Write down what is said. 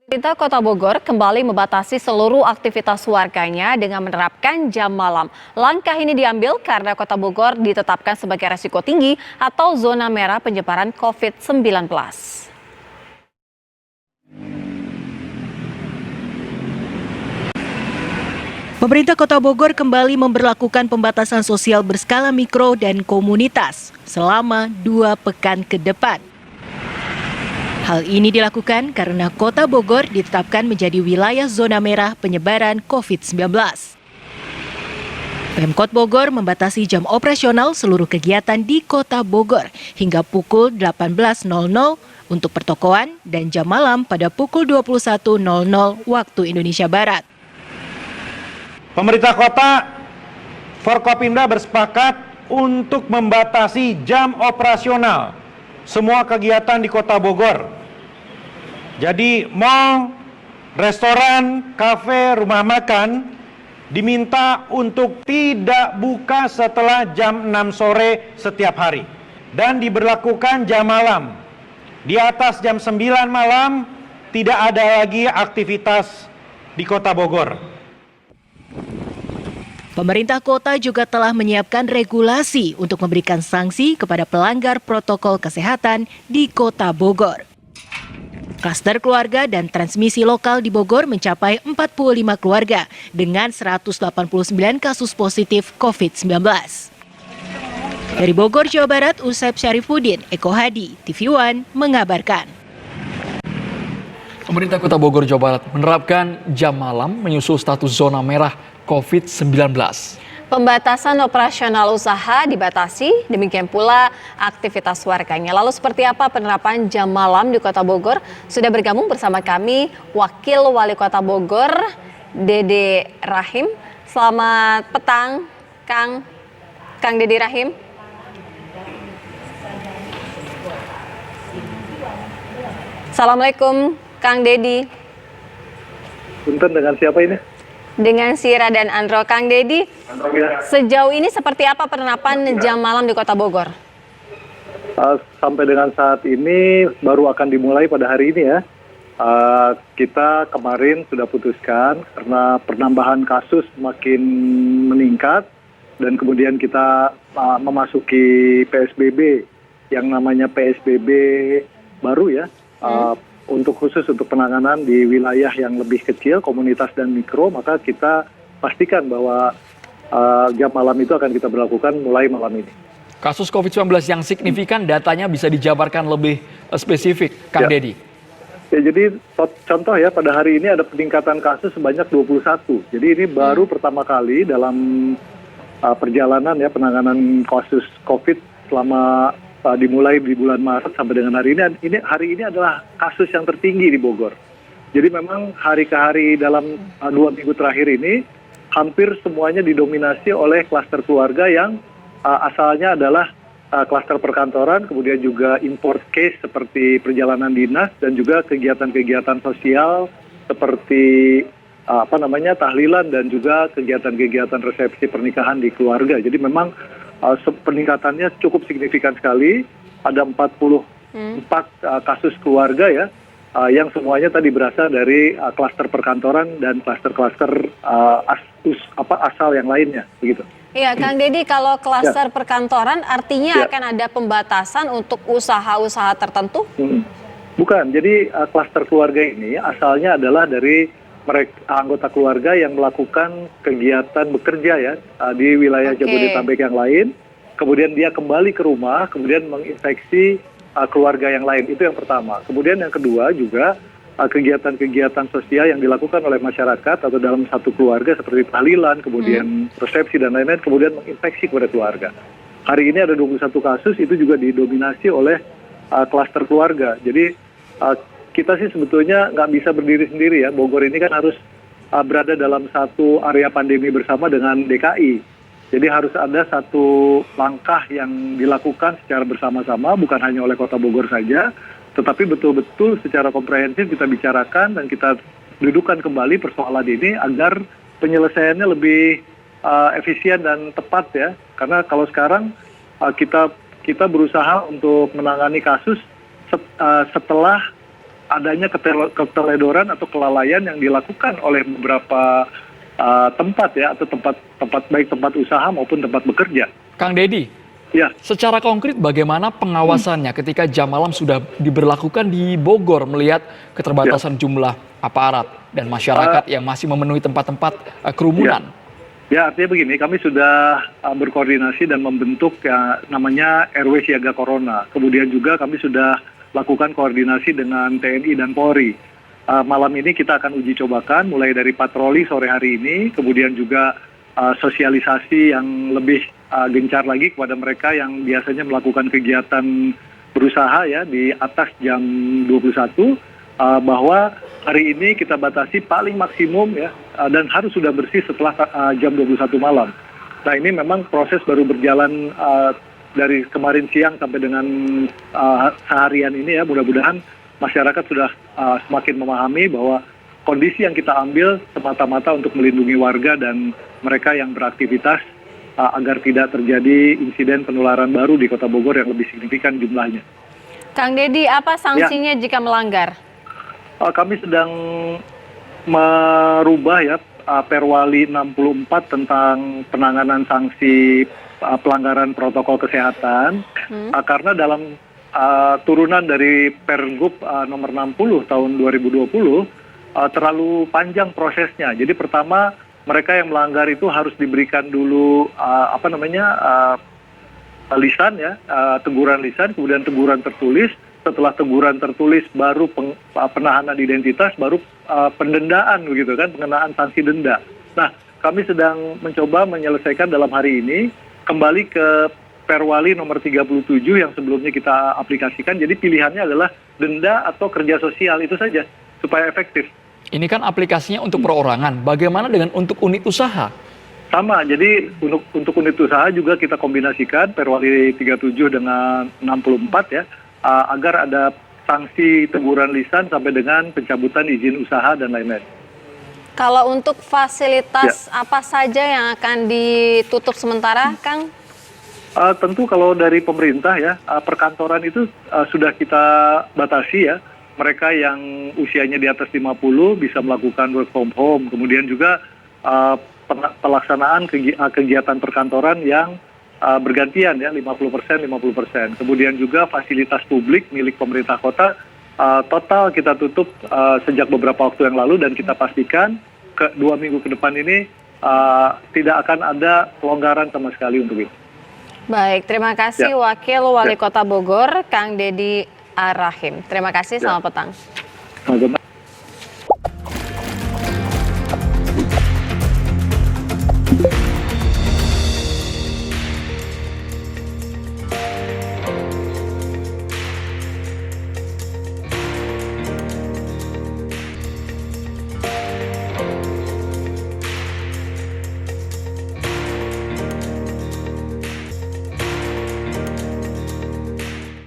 Pemerintah Kota Bogor kembali membatasi seluruh aktivitas warganya dengan menerapkan jam malam. Langkah ini diambil karena Kota Bogor ditetapkan sebagai risiko tinggi atau zona merah penyebaran COVID-19. Pemerintah Kota Bogor kembali memberlakukan pembatasan sosial berskala mikro dan komunitas selama 2 pekan ke depan. Hal ini dilakukan karena Kota Bogor ditetapkan menjadi wilayah zona merah penyebaran COVID-19. Pemkot Bogor membatasi jam operasional seluruh kegiatan di Kota Bogor hingga pukul 18.00 untuk pertokoan dan jam malam pada pukul 21.00 waktu Indonesia Barat. Pemerintah kota, Forkopimda bersepakat untuk membatasi jam operasional semua kegiatan di Kota Bogor. Jadi mal, restoran, kafe, rumah makan diminta untuk tidak buka setelah jam 6 sore setiap hari. Dan diberlakukan jam malam. Di atas jam 9 malam tidak ada lagi aktivitas di Kota Bogor. Pemerintah kota juga telah menyiapkan regulasi untuk memberikan sanksi kepada pelanggar protokol kesehatan di Kota Bogor. Klaster keluarga dan transmisi lokal di Bogor mencapai 45 keluarga dengan 189 kasus positif COVID-19. Dari Bogor, Jawa Barat, Usep Syarifuddin, Eko Hadi, TV One mengabarkan. Pemerintah Kota Bogor, Jawa Barat menerapkan jam malam menyusul status zona merah COVID-19. Pembatasan operasional usaha dibatasi, demikian pula aktivitas warganya. Lalu seperti apa penerapan jam malam di Kota Bogor? Sudah bergabung bersama kami Wakil Wali Kota Bogor, Dede Rahim. Selamat petang, Kang Dede Rahim. Assalamualaikum, Kang Dedi. Punten, dengan siapa ini? Dengan Sira dan Andro. Kang Dedi, sejauh ini seperti apa penerapan jam malam di Kota Bogor? Sampai dengan saat ini baru akan dimulai pada hari ini ya. Kita kemarin sudah putuskan karena penambahan kasus makin meningkat dan kemudian kita memasuki PSBB yang namanya PSBB baru ya. Untuk khusus untuk penanganan di wilayah yang lebih kecil, komunitas dan mikro, maka kita pastikan bahwa jam malam itu akan kita berlakukan mulai malam ini. Kasus COVID-19 yang signifikan datanya bisa dijabarkan lebih spesifik, Kang Dedi. Ya, jadi contoh ya, pada hari ini ada peningkatan kasus sebanyak 21. Jadi ini baru pertama kali dalam perjalanan ya penanganan kasus COVID selama dimulai di bulan Maret sampai dengan hari ini. Hari ini adalah kasus yang tertinggi di Bogor. Jadi memang hari ke hari dalam 2 minggu terakhir ini hampir semuanya didominasi oleh klaster keluarga yang asalnya adalah klaster perkantoran, kemudian juga import case seperti perjalanan dinas dan juga kegiatan-kegiatan sosial seperti tahlilan dan juga kegiatan-kegiatan resepsi pernikahan di keluarga. Jadi memang peningkatannya cukup signifikan sekali. Ada 44 kasus keluarga ya, yang semuanya tadi berasal dari klaster perkantoran dan klaster-klaster asal yang lainnya, begitu. Iya, Kang Dedi, kalau klaster perkantoran artinya akan ada pembatasan untuk usaha-usaha tertentu? Bukan, jadi klaster keluarga ini asalnya adalah dari anggota keluarga yang melakukan kegiatan bekerja ya di wilayah Jabodetabek yang lain, kemudian dia kembali ke rumah, kemudian menginfeksi keluarga yang lain. Itu yang pertama. Kemudian yang kedua juga kegiatan-kegiatan sosial yang dilakukan oleh masyarakat atau dalam satu keluarga seperti tahlilan, kemudian resepsi dan lain-lain, kemudian menginfeksi kepada keluarga. Hari ini ada 21 kasus, itu juga didominasi oleh klaster keluarga. Jadi kita sih sebetulnya nggak bisa berdiri sendiri ya. Bogor ini kan harus berada dalam satu area pandemi bersama dengan DKI. Jadi harus ada satu langkah yang dilakukan secara bersama-sama, bukan hanya oleh Kota Bogor saja, tetapi betul-betul secara komprehensif kita bicarakan dan kita dudukkan kembali persoalan ini agar penyelesaiannya lebih efisien dan tepat ya. Karena kalau sekarang kita berusaha untuk menangani kasus setelah adanya keteledoran atau kelalaian yang dilakukan oleh beberapa tempat ya, atau tempat baik tempat usaha maupun tempat bekerja. Kang Deddy, Ya. secara konkret bagaimana pengawasannya ketika jam malam sudah diberlakukan di Bogor melihat keterbatasan jumlah aparat dan masyarakat yang masih memenuhi tempat-tempat kerumunan? Ya, artinya begini, kami sudah berkoordinasi dan membentuk ya namanya RW Siaga Corona. Kemudian juga kami sudah lakukan koordinasi dengan TNI dan Polri. Malam ini kita akan uji cobakan mulai dari patroli sore hari ini, kemudian juga sosialisasi yang lebih gencar lagi kepada mereka yang biasanya melakukan kegiatan berusaha ya di atas jam 21, bahwa hari ini kita batasi paling maksimum ya, dan harus sudah bersih setelah jam 21 malam. Nah, ini memang proses baru berjalan dari kemarin siang sampai dengan seharian ini ya. Mudah-mudahan masyarakat sudah semakin memahami bahwa kondisi yang kita ambil semata-mata untuk melindungi warga dan mereka yang beraktivitas agar tidak terjadi insiden penularan baru di Kota Bogor yang lebih signifikan jumlahnya. Kang Deddy, apa sanksinya jika melanggar? Kami sedang merubah ya Perwali 64 tentang penanganan sanksi pelanggaran protokol kesehatan, karena dalam turunan dari Pergub nomor 60 tahun 2020 terlalu panjang prosesnya. Jadi pertama mereka yang melanggar itu harus diberikan dulu lisan ya, teguran lisan, kemudian teguran tertulis. Setelah teguran tertulis baru penahanan identitas, baru pendendaan begitu kan, pengenaan sanksi denda. Nah, kami sedang mencoba menyelesaikan dalam hari ini kembali ke Perwali nomor 37 yang sebelumnya kita aplikasikan. Jadi pilihannya adalah denda atau kerja sosial, itu saja supaya efektif. Ini kan aplikasinya untuk perorangan. Bagaimana dengan untuk unit usaha? Sama, jadi untuk unit usaha juga kita kombinasikan Perwali 37 dengan 64 ya, agar ada sanksi teguran lisan sampai dengan pencabutan izin usaha dan lain-lain. Kalau untuk fasilitas apa saja yang akan ditutup sementara, Kang? Tentu kalau dari pemerintah ya, perkantoran itu sudah kita batasi ya. Mereka yang usianya di atas 50 bisa melakukan work from home. Kemudian juga pelaksanaan kegiatan perkantoran yang bergantian ya, 50%. Kemudian juga fasilitas publik milik pemerintah kota total kita tutup sejak beberapa waktu yang lalu, dan kita pastikan 2 minggu ke depan ini tidak akan ada pelonggaran sama sekali untuk itu. Baik, terima kasih Wakil Wali Kota Bogor, Kang Deddy Ar-Rahim. Terima kasih, selamat petang. Selamat petang.